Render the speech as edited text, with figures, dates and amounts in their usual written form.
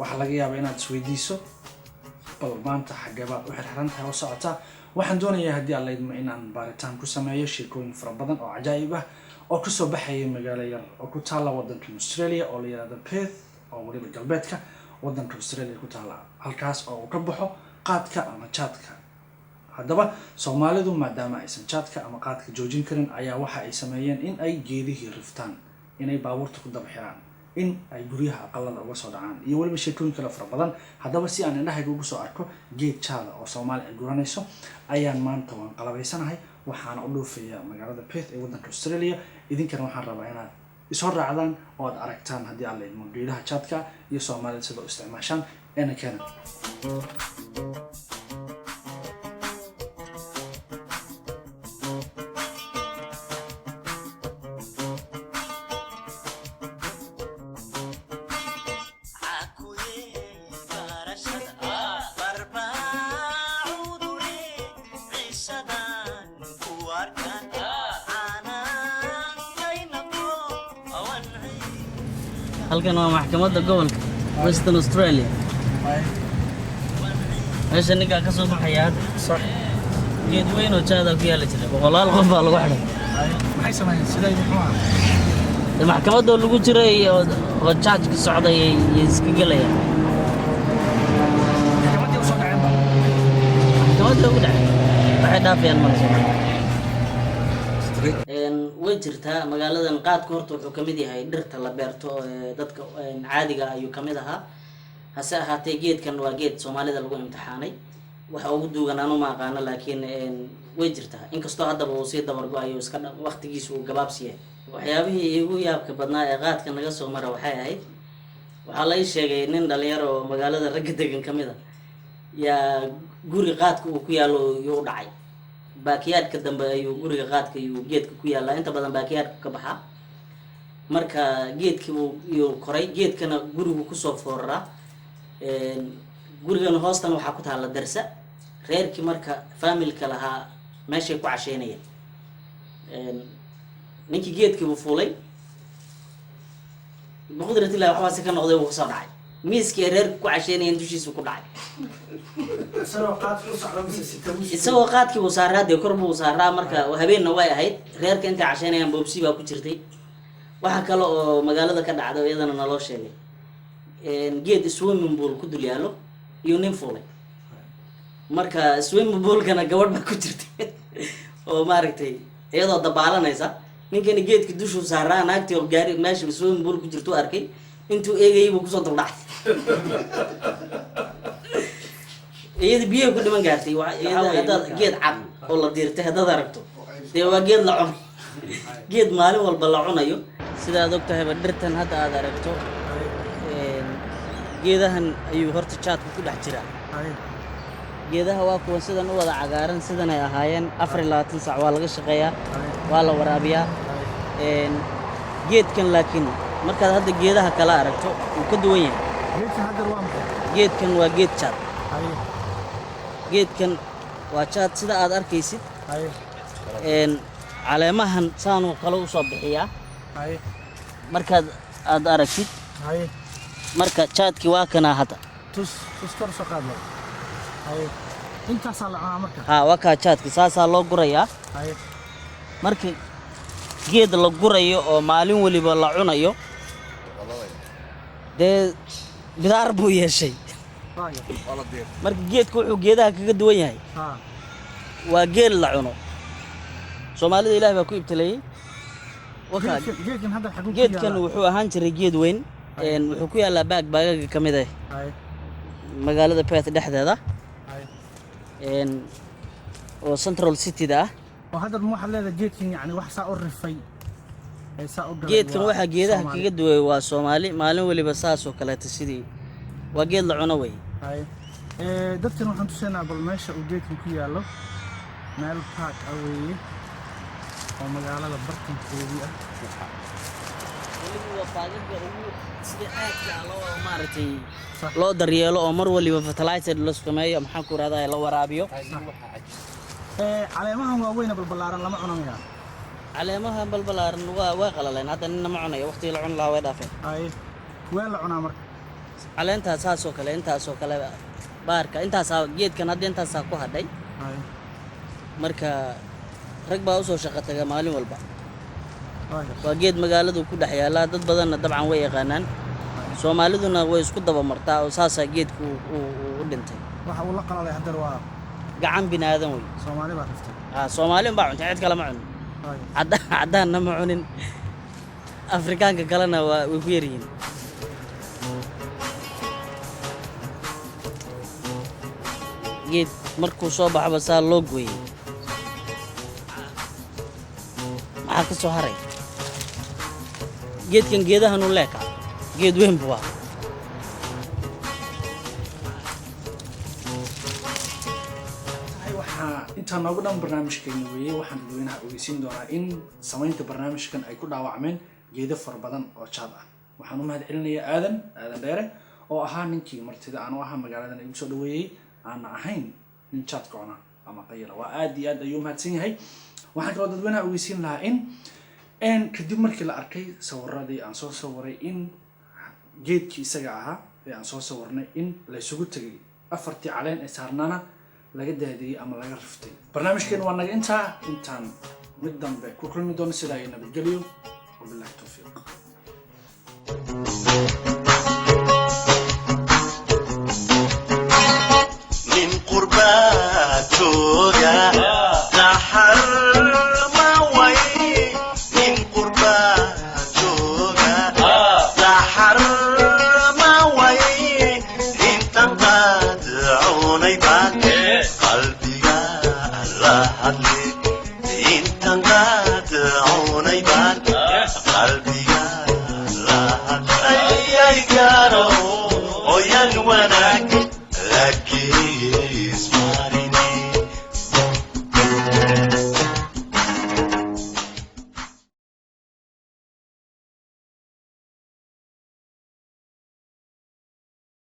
waxa laga yaabaa inaad isweydiiso bal maanta xageebaad u xirxirantahay oo socota waxaan doonayaa haddii aan leedmo inaan baaritaan ku sameeyo sheekooyin fara badan oo cajaa'ib ah oo ka soo baxaya magaalo yar oo ku taala waddanka Australia oo la yiraahdo Perth oo waliba galbeedka waddanka Australia ku taala halkaas oo uu ka baxo qaadka ama jaadka haddaba Soomaalidu maadaama aysan jaadka ama qaadka joojin karin ayaa waxa ay sameeyeen in ay geedihii riftaan inay baabuurta ku daba xiraan in ay guryaha aqalada uga soo dhacaan iyo waliba sheekooyin kale fara badan haddaba si aan indhahayga ugu soo arko geed jaada oo Soomaali ay guranayso ayaan maanta waan qalabaysanahay waxaana u dhoofayaa magaalada Perth ee waddanka Australia idinkana waxaan rabaa inaad isoo raacdaan oo aad aragtaan haddii aan leedmo geedaha jaadka iyo Soomaalida sida u isticmaashaan ee Canada halkan waa maxkamadda gobolka Western Australia meesha ninka ka soo baxaya صح geed weyn oo jaada ku yaala jira boqolaal qof baa lagu xidhay maxay sameeyeen siday muxuu maxkamadda lagu jiray oo judge socday iska galaya maxkamadda u soo dhaceen maxkamadda ugu dhacay waxay dhaafayaan marso way jirtaa magaaladan qaadka horta wuxuu kamid yahay dhirta la beerto dadka caadiga ayuu kamid ahaa hase ahaatee geedkan waa geed Soomaalida lagu imtixaanay waxa ugu duugan aanu ma aqaan laakiin way jirtaa inkastoo hadaba uu si dabar go'ayo iska waqtigiisu uu gabaabsiiyay waxyaabihii ugu yaabka badnaa ee qaadka naga soo mara waxay ahayd waxa la sheegay nin dhalinyaro oo magaalada rag degan kamid ah yaa guri qaadka uu ku yaalo iyo u dhacay baakiyaadka dambe ayuu guriga qaadka iyo geedka ku yaala inta badan baakiyaadka ka baxa marka geedkii uu koray geedkana gurigu ku soo foorara gurigan hoostan waxa ku taala darsa reerkii marka familka lahaa meeshay ku casheynayeen ninkii geedkii uu fuulay baqadrati ilaa waxa ka noqday uu soo dhacay miiskii reerku ku casheynayeen dushiisa ku dhacay isagoo qaadkii uu saaraa de kor buu saaraa marka habeenna way ahayd reerka inta casheynayaan boobsi baa ku jirtay waxa kale oo magaalada ka dhacday iyadana naloo sheegay geed swimming pool ku dul yaalo iyo nin fuulay marka swimming pool-kana gabadh baa ku jirtay oo maaragtay iyadoo dabaalanaysa ninkani geedka dushu saaraa naagtii oo gaari meesha swimming pool ku jirto arkay intuu eegayay buu kusoo daldhacay iyada biyo ku dhiman gaartay iyada geed cad oo la diirtay hadda aragto dee waa geed la cuno geed maalin walba la cunayo sida aad ogtahay dhirtan hadda aad aragto geedahan ayuu horta jaadku ku dhex jiraa geedaha waa kuwa sidan u wada cagaaran sidan ay ahaayeen 24 saac waa laga shaqeeyaa waa la waraabiyaa geedkan laakiin markaad hadda geedaha kala aragto uu ka duwan yahay geedkan waa geed jaad geedkan waa jaad sida aad arkaysid caleemahan saan oo kale u soo bixiyaa markaad aad aragtid marka jaadki waa kana hadda tus kor soo qaadlay inta sala marka waa ka jaadki saasa loo gurayaa marka geed la gurayo oo maalin waliba la cunayo dee bidaar buu yeeshay marka geedku wuxuu geedaha kaga duwan yahay waa geed la cuno Soomaalida Ilaahay baa ku ibtaleeyay geedkan wuxuu ahaan jiray geed weyn wuxuu ku yaalaa baagaga kamid ah magaalada Perth dhexdeeda oo Central City da oo hadda waxa leedahay geedkan yani wax saa u rifay ay saa u galay geedkan waxa geedaha kaga duway waa Soomaali maalin waliba saas oo kale sidii waa geed la cuno way dadkan waxaan tusaynaa bal meesha uu geedkan ku yaalo meel park away oo magaalada bartankeedii ah waliba baagaga ugu sida aadka loo maartay loo daryeelo oo mar waliba fertilizer la sameeyo maxaan ku raadahay la waraabiyo caleemahan waa weyn balbalaaran lama cunayo caleemahan balbalaaran waa qalaleen hadda ninna ma cunayo waqti la cun lahaa way dhaafeen weel la cunaa marka على أنت أساسه كله أنت أساسه كله بارك أنت أسا جيت كان هذا أنت أسا كوه هداي مركا ركبة أوسو شقة جمالي والبا وجيت مقالد وكل حيالا ضد بدنا طبعا ويا غنان سومالدنا ويسكت دبا مرتا وساسا جيت ودنتي waxa uu la qalalay hadar waa gacan binaadan way Soomaali baa riftay Soomaaliin baa cunta cid kale ma cunin cadaan ma cunin Afrikaanka kalena waa way ku yaryihiin geed markuu soo baxba saa loo gooyay maxaa ka soo haray geedkan geedahan uu leeka geed weyn buu ah inta noogu dhan barnaamijkeena weeyay waxaan dadweynaha ogeysiin doonaa in samaynta barnaamijkan ay ku dhaawacmeen geedo fara badan oo jaad ah waxaan u mahadcelinayaa aadan dheere oo ahaa ninkii martida aan u ahaa magaaladan igu soo dhaweeyay aan ahayn nin jaad koona ama qayra waa aad iyo aad ayuu mahadsan yahay waxaan kaloo dadweynaha ogeysiin lahaa in kadib markii la arkay sawiradii aan soo sawiray in geedkii isaga ahaa ee aan soo sawirnay in la isugu tagay afartii caleen ee saarnaana laga daadiyay ama laga riftay barnaamijkeena waa naga intaan mid dambe ku kulmi doono sida ay nabadgeliyo wabillahi tawfiiq min qurbatoga lahar ma way min qurbatoga lahar ma way intan qad'unay bad qalbiga la hadli intan qad'unay bad qalbiga la hadli ay garo oyan wanaag